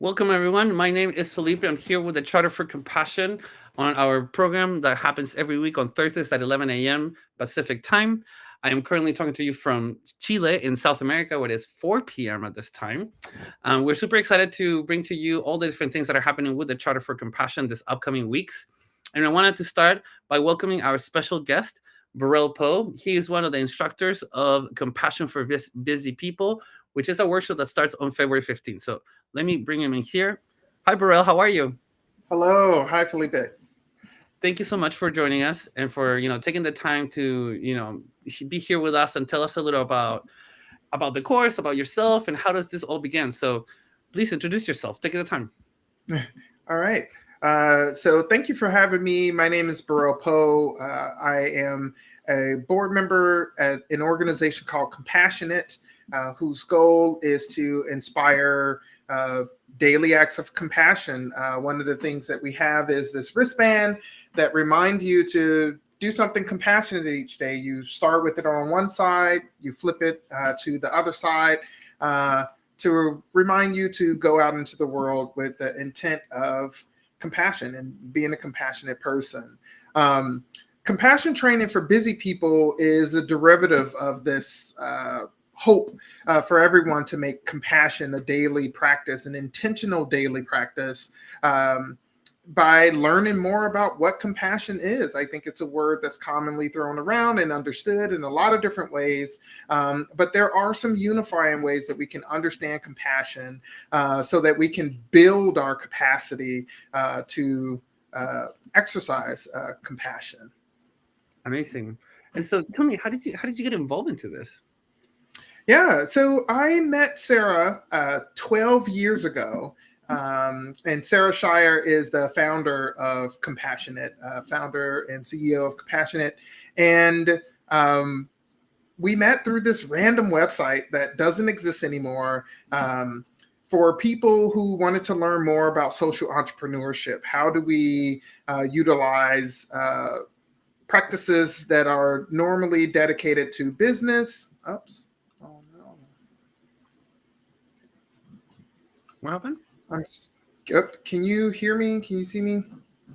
Welcome, everyone. My name is Felipe. I'm here with the Charter for Compassion on our program that happens every week on Thursdays at 11 a.m. Pacific time. I am currently talking to you from Chile in South America, where it is 4 p.m. at this time. We're super excited to bring to you all the different things that are happening with the Charter for Compassion this upcoming weeks. And I wanted to start by welcoming our special guest, Burell Poe. He is one of the instructors of Compassion for Busy People, which is a workshop that starts on February 15th. So let me bring him in here. Hi, Burrell. How are you? Hello. Hi, Felipe. Thank you so much for joining us and for taking the time to be here with us and tell us a little about the course, about yourself, and how does this all begin. So please introduce yourself. Take the time. All right. So thank you for having me. My name is Burrell Poe. I am a board member at an organization called Compassionate, whose goal is to inspire daily acts of compassion. One of the things that we have is this wristband that remind you to do something compassionate each day. You start with it on one side, you flip it to the other side to remind you to go out into the world with the intent of compassion and being a compassionate person. Compassion training for busy people is a derivative of this hope for everyone to make compassion a daily practice, an intentional daily practice, by learning more about what compassion is. I think it's a word that's commonly thrown around and understood in a lot of different ways, but there are some unifying ways that we can understand compassion so that we can build our capacity to exercise compassion. Amazing. And so tell me, how did you get involved into this? Yeah, so I met Sarah 12 years ago. And Sarah Shire is the founder of Compassionate, founder and CEO of Compassionate. And we met through this random website that doesn't exist anymore for people who wanted to learn more about social entrepreneurship. How do we utilize practices that are normally dedicated to business? Oops. Oh, no. What happened? Can you hear me? Can you see me?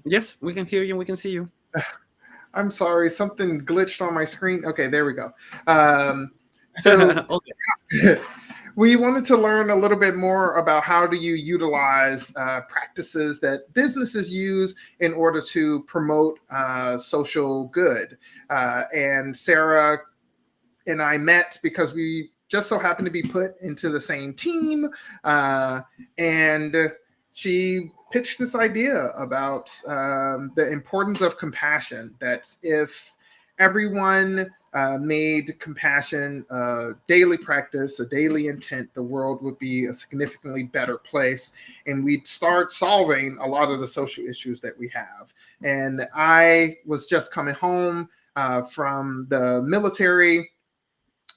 Yes, we can hear you. We can see you. I'm sorry, something glitched on my screen. Okay, there we go. So Okay. we wanted to learn a little bit more about how do you utilize practices that businesses use in order to promote social good. And Sarah and I met because we just so happened to be put into the same team. And she pitched this idea about the importance of compassion, that if everyone made compassion a daily practice, a daily intent, the world would be a significantly better place. And we'd start solving a lot of the social issues that we have. And I was just coming home from the military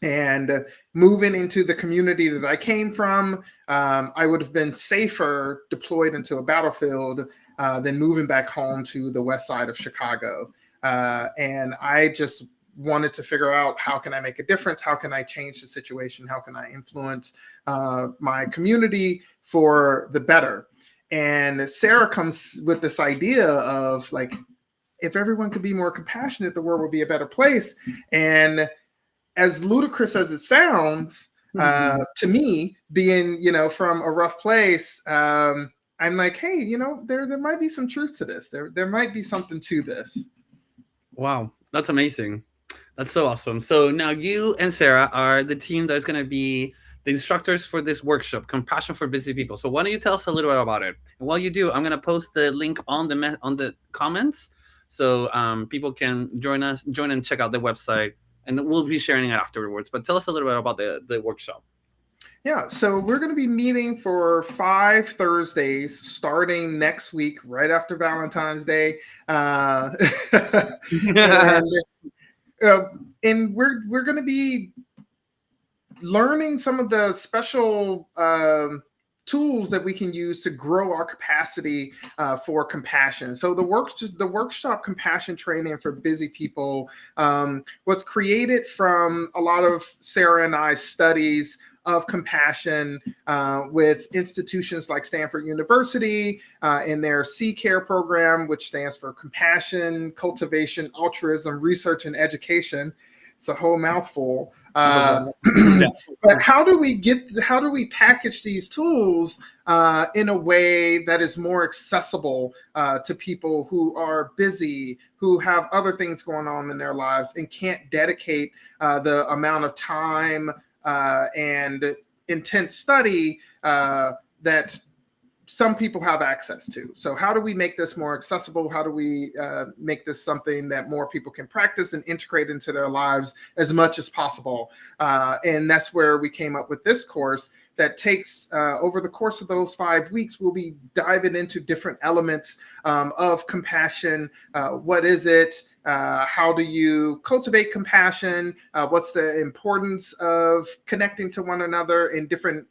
and moving into the community that I came from. I would have been safer deployed into a battlefield than moving back home to the west side of Chicago. And I just wanted to figure out, how can I make a difference? How can I change the situation? How can I influence my community for the better? And Sarah comes with this idea of, like, if everyone could be more compassionate, the world would be a better place. And as ludicrous as it sounds, to me, being, from a rough place, I'm like, hey, there might be some truth to this. There might be something to this. Wow, that's amazing. That's so awesome. So now you and Sarah are the team that's going to be the instructors for this workshop, Compassion for Busy People. So why don't you tell us a little bit about it? And while you do, I'm going to post the link on the comments so people can join and check out the website, and we'll be sharing it afterwards. But tell us a little bit about the workshop. Yeah, so we're going to be meeting for 5 Thursdays starting next week, right after Valentine's Day. and and we're going to be learning some of the special tools that we can use to grow our capacity for compassion. So the workshop Compassion Training for Busy People was created from a lot of Sarah and I's studies of compassion with institutions like Stanford University in their C-Care program, which stands for Compassion, Cultivation, Altruism, Research, and Education. It's a whole mouthful. But how do we package these tools in a way that is more accessible to people who are busy, who have other things going on in their lives and can't dedicate the amount of time and intense study that some people have access to? So how do we make this more accessible? How do we make this something that more people can practice and integrate into their lives as much as possible? And that's where we came up with this course that takes over the course of those 5 weeks, we'll be diving into different elements of compassion. What is it? How do you cultivate compassion? What's the importance of connecting to one another in different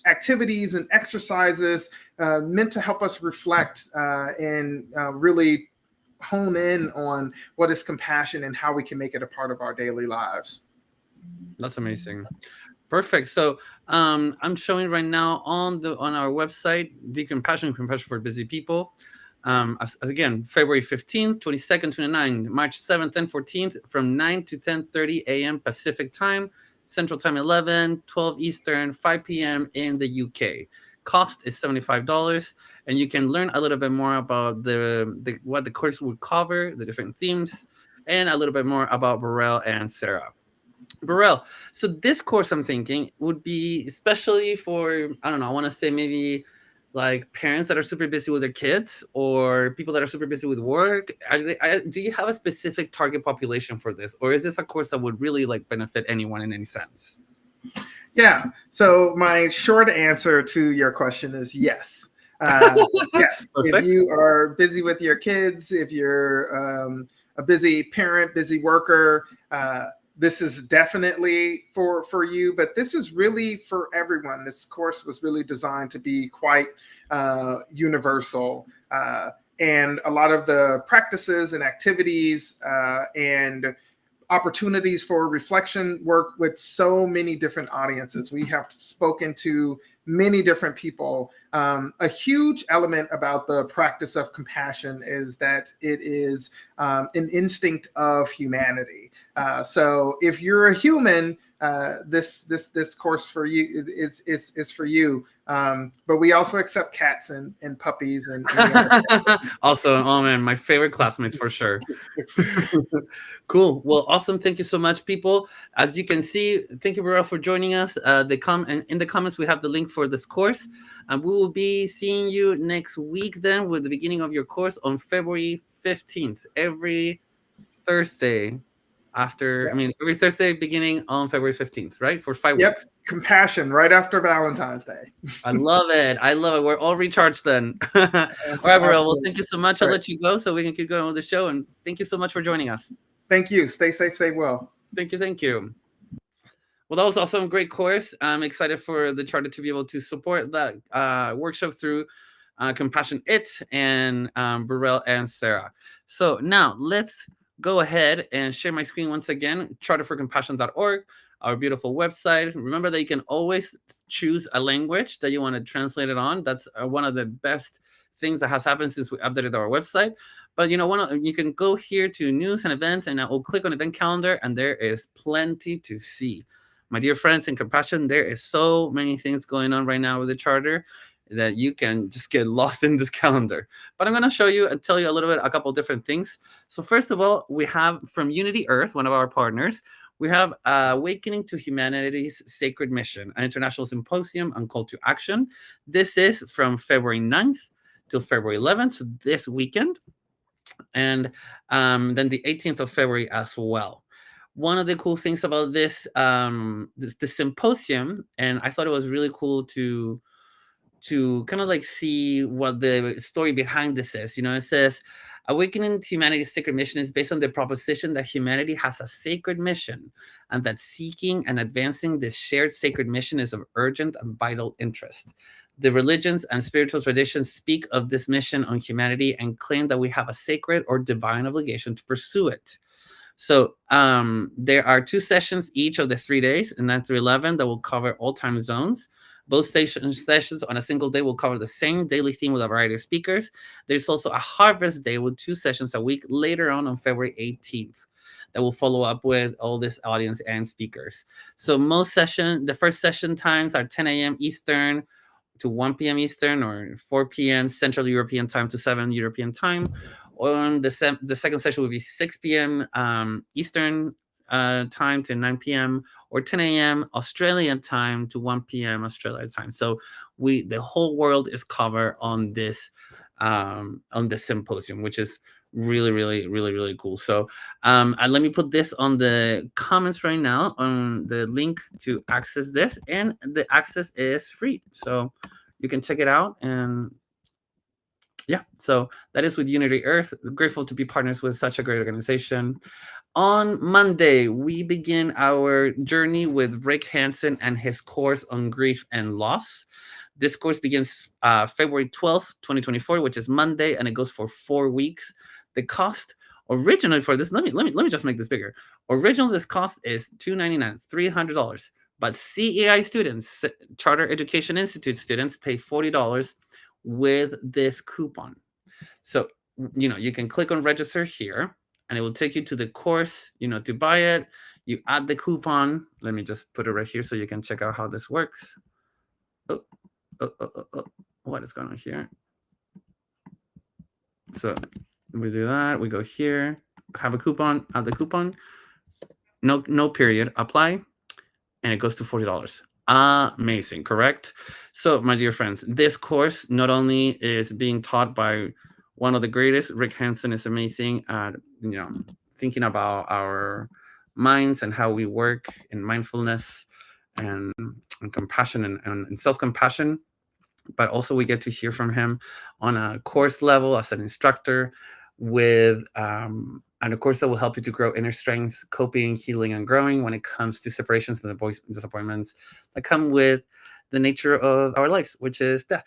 activities and exercises meant to help us reflect and really hone in on what is compassion and how we can make it a part of our daily lives. That's amazing. Perfect. So I'm showing right now on our website, the compassion for busy people. As again, February 15th, 22nd, 29th, March 7th, and 14th from 9 to 10:30 a.m. Pacific time, Central Time 11, 12 Eastern, 5 p.m. in the UK. Cost is $75, and you can learn a little bit more about what the course will cover, the different themes, and a little bit more about Burrell and Sarah. Burrell, so this course I'm thinking would be especially for, I don't know, I want to say maybe like parents that are super busy with their kids or people that are super busy with work. Do you have a specific target population for this, or is this a course that would really like benefit anyone in any sense? Yeah. So my short answer to your question is yes. Yes. If you are busy with your kids, if you're a busy parent, busy worker, this is definitely for you, but this is really for everyone. This course was really designed to be quite universal. And a lot of the practices and activities and opportunities for reflection work with so many different audiences. We have spoken to many different people. A huge element about the practice of compassion is that it is an instinct of humanity. So if you're a human, this course for you is for you. But we also accept cats and puppies and also, oh man, my favorite classmates for sure. Cool. Well, awesome. Thank you so much, people. As you can see, thank you, Burrell, for joining us. And in the comments, we have the link for this course. And we will be seeing you next week then with the beginning of your course on February 15th, every Thursday. Every Thursday beginning on February 15th, right? For 5 weeks. Compassion right after Valentine's Day. I love it. We're all recharged then. All right, Burrell. Well, thank you so much. I'll let you go so we can keep going with the show. And thank you so much for joining us. Thank you. Stay safe, stay well. Thank you. Well, that was also a great course. I'm excited for the charter to be able to support that workshop through Compassion It and Burrell and Sarah. So now let's go ahead and share my screen once again, charterforcompassion.org, our beautiful website. Remember that you can always choose a language that you want to translate it on. That's one of the best things that has happened since we updated our website. But you can go here to news and events, and I will click on event calendar, and there is plenty to see. My dear friends in Compassion, there is so many things going on right now with the charter that you can just get lost in this calendar. But I'm going to show you and tell you a couple of different things. So first of all, we have from Unity Earth, one of our partners, we have Awakening to Humanity's Sacred Mission, an international symposium on call to action. This is from February 9th till February 11th, so this weekend. And then the 18th of February as well. One of the cool things about this symposium, and I thought it was really cool to kind of like see what the story behind this is. It says, Awakening to Humanity's Sacred Mission is based on the proposition that humanity has a sacred mission and that seeking and advancing this shared sacred mission is of urgent and vital interest. The religions and spiritual traditions speak of this mission on humanity and claim that we have a sacred or divine obligation to pursue it. So there are 2 sessions each of the 3 days, 9 through 11, that will cover all time zones. Both sessions on a single day will cover the same daily theme with a variety of speakers. There's also a harvest day with 2 sessions a week later on February 18th that will follow up with all this audience and speakers. So the first session times are 10 a.m. Eastern to 1 p.m. Eastern, or 4 p.m. Central European time to 7 European time. On the second session will be 6 p.m. Eastern time to 9 p.m. or 10 a.m. Australian time to 1 p.m. Australian time. So the whole world is covered on this symposium, which is really, really, really, really cool. So and let me put this on the comments right now on the link to access this, and the access is free, so you can check it out. And yeah, so that is with Unity Earth. Grateful to be partners with such a great organization. On Monday, we begin our journey with Rick Hanson and his course on grief and loss. This course begins February 12th, 2024, which is Monday, and it goes for 4 weeks. The cost originally for this, let me just make this bigger. Originally, this cost is $299, $300. But CEI students, Charter Education Institute students, pay $40 with this coupon. So, you can click on register here, and it will take you to the course, to buy it. You add the coupon. Let me just put it right here so you can check out how this works. Oh, what is going on here? So we do that. We go here, have a coupon, add the coupon. No period, apply, and it goes to $40. Amazing, correct? So, my dear friends, this course not only is being taught by one of the greatest. Rick Hanson is amazing at thinking about our minds and how we work in mindfulness and compassion and self-compassion. But also we get to hear from him on a course level as an instructor with and a course that will help you to grow inner strengths, coping, healing, and growing when it comes to separations and disappointments that come with the nature of our lives, which is death.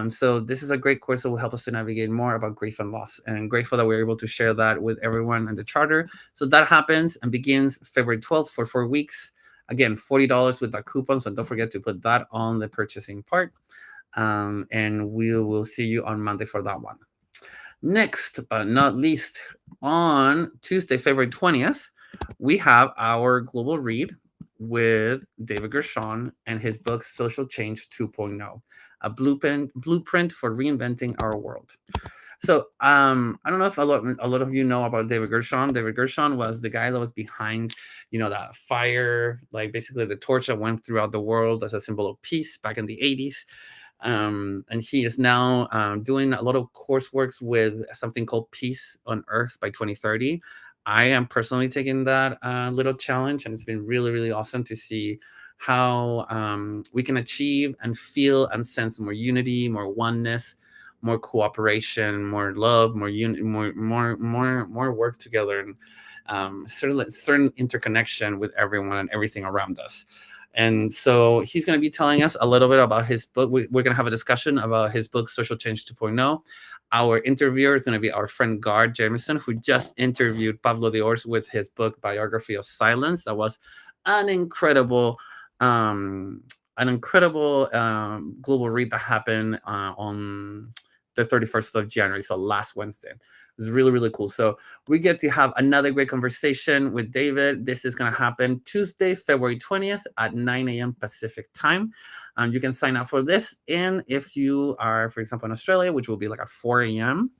So this is a great course that will help us to navigate more about grief and loss, and grateful that we're able to share that with everyone in the charter. So that happens and begins February 12th for 4 weeks. Again, $40 with that coupon, so don't forget to put that on the purchasing part. And we will see you on Monday for that one. Next, but not least, on Tuesday, February 20th, we have our global read with David Gershon and his book, Social Change 2.0, a blueprint for reinventing our world. So I don't know if a lot of you know about David Gershon. David Gershon was the guy that was behind, that fire, like basically the torch that went throughout the world as a symbol of peace back in the 80s. And he is now doing a lot of coursework with something called Peace on Earth by 2030. I am personally taking that little challenge, and it's been really, really awesome to see how we can achieve and feel and sense more unity, more oneness, more cooperation, more love, more work together, and certain interconnection with everyone and everything around us. And so he's going to be telling us a little bit about his book. We're going to have a discussion about his book, Social Change 2.0. Our interviewer is going to be our friend Gard Jamison, who just interviewed Pablo Diors with his book, Biography of Silence. That was an incredible global read that happened on the 31st of January, so last Wednesday. It was really, really cool. So we get to have another great conversation with David. This is going to happen Tuesday, February 20th at 9 a.m. Pacific time. You can sign up for this. And if you are, for example, in Australia, which will be like at 4 a.m.,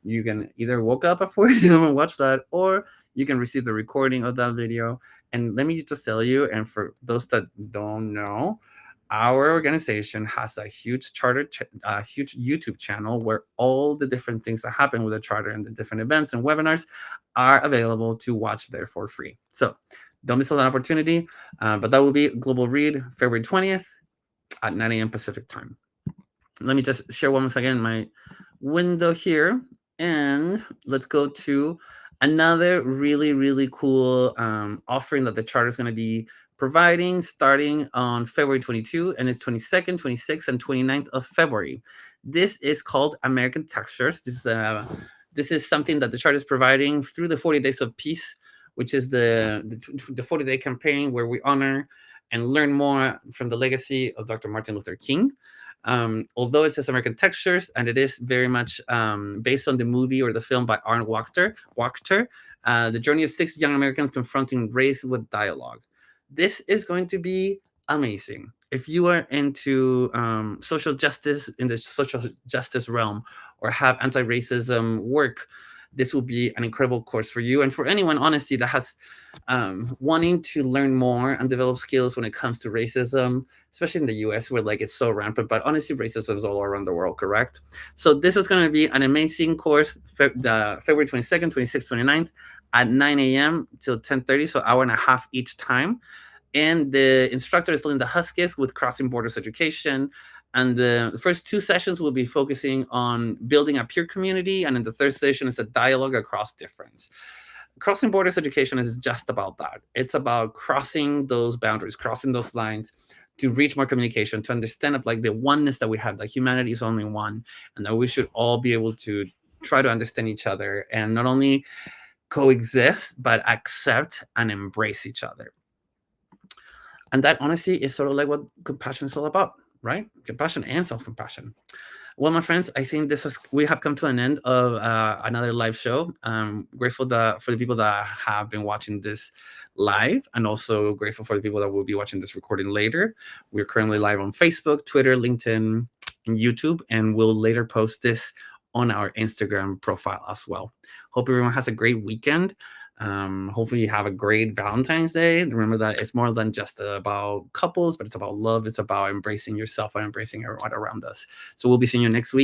you can either woke up at 4 a.m. and watch that, or you can receive the recording of that video. And let me just tell you, and for those that don't know, our organization has a huge huge YouTube channel where all the different things that happen with the charter and the different events and webinars are available to watch there for free. So don't miss out on that opportunity. But that will be Global Read, February 20th at 9 a.m. Pacific time. Let me just share once again my window here, and let's go to another really, really cool offering that the charter is going to be providing starting on February 22, and it's 22nd, 26th, and 29th of February. This is called American Textures. This is something that the charter is providing through the 40 Days of Peace which is the 40-day campaign where we honor and learn more from the legacy of Dr. Martin Luther King. Although it says American textures, and it is very much based on the movie or the film by Arnold Wachter, the journey of 6 young Americans confronting race with dialogue. This is going to be amazing. If you are into social justice in the social justice realm or have anti-racism work, this will be an incredible course for you. And for anyone, honestly, that has wanting to learn more and develop skills when it comes to racism, especially in the US where like it's so rampant, but honestly, racism is all around the world, correct? So this is going to be an amazing course, February 22nd, 26th, 29th at 9 a.m. till 10:30, so hour and a half each time. And the instructor is Linda Huskis with Crossing Borders Education. And the first 2 sessions will be focusing on building a peer community. And in the third session is a dialogue across difference. Crossing Borders Education is just about that. It's about crossing those boundaries, crossing those lines to reach more communication, to understand like the oneness that we have, that humanity is only one, and that we should all be able to try to understand each other and not only coexist, but accept and embrace each other. And that honestly is sort of like what compassion is all about, right? Compassion and self-compassion. Well, my friends, I think we have come to an end of another live show. Grateful for the people that have been watching this live, and also grateful for the people that will be watching this recording later. We're currently live on Facebook, Twitter, LinkedIn, and YouTube, and we'll later post this on our Instagram profile as well. Hope everyone has a great weekend. Hopefully you have a great Valentine's Day. Remember that it's more than just about couples, but it's about love. It's about embracing yourself and embracing everyone around us. So we'll be seeing you next week.